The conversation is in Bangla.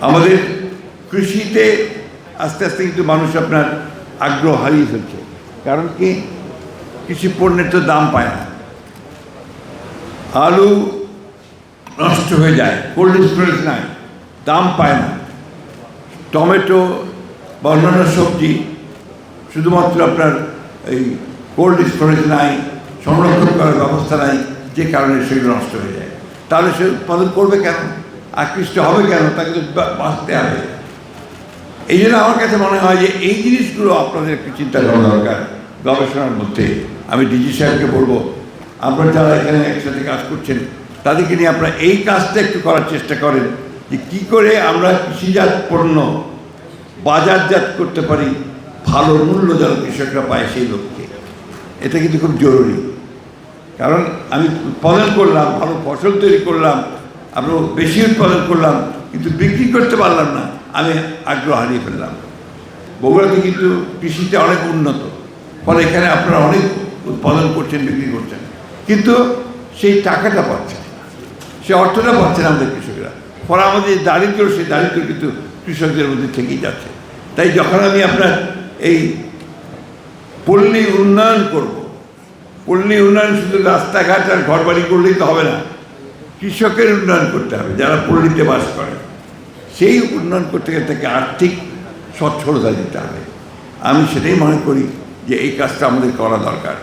আমাদের কৃষিতে আস্তে আস্তে কিন্তু মানুষ আপনার আগ্রহ হারিয়ে ফেলছে। কারণ কি, কৃষি পণ্যের তো দাম পায় না, আলু নষ্ট হয়ে যায়, কোল্ড স্টোরেজ নাই, দাম পায় না, টমেটো বা অন্যান্য সবজি শুধুমাত্র আপনার এই কোল্ড স্টোরেজ নাই, সংরক্ষণ করার ব্যবস্থা নাই, যে কারণে সেগুলো নষ্ট হয়ে যায়। তাহলে সে উৎপাদন করবে কেন, আকৃষ্ট হবে কেন, তাকে তো বাঁচতে হবে। এই জন্য আমার কাছে মনে হয় যে এই জিনিসগুলো আপনাদের একটু চিন্তা করা দরকার গবেষণার মধ্যে। আমি ডিজি সাহেবকে বলবো, আপনারা যারা এখানে একসাথে কাজ করছেন তাদেরকে নিয়ে আপনারা এই কাজটা একটু করার চেষ্টা করেন, যে কী করে আমরা কৃষিজাত পণ্য বাজারজাত করতে পারি, ভালো মূল্য যেন কৃষকরা পায় সেই লক্ষ্যে। এটা কিন্তু খুব জরুরি। কারণ আমি উৎপাদন করলাম, ভালো ফসল তৈরি করলাম, আমরা বেশি উৎপাদন করলাম, কিন্তু বিক্রি করতে পারলাম না, আমি আগ্রহ হারিয়ে ফেললাম। বগুড়াতে কিন্তু কৃষিতে অনেক উন্নত, ফলে এখানে আপনারা অনেক উৎপাদন করছেন, বিক্রি করছেন, কিন্তু সেই টাকাটা পাচ্ছে, সেই অর্থটা পাচ্ছে না আমাদের কৃষকরা। ফলে আমাদের যে দারিদ্র, সেই দারিদ্র কিন্তু কৃষকদের মধ্যে থেকেই যাচ্ছে। তাই যখন আমি আপনার এই পল্লী উন্নয়ন করব, পল্লী উন্নয়ন শুধু রাস্তাঘাট আর ঘরবাড়ি করলেই তো হবে না, কৃষকের উন্নয়ন করতে হবে, যারা পল্লীতে বাস করে। সেই উন্নয়ন করতে গেলে তাকে আর্থিক সচ্ছলতা দিতে হবে। আমি সেটাই মনে করি যে এই কাজটা আমাদের করা দরকার।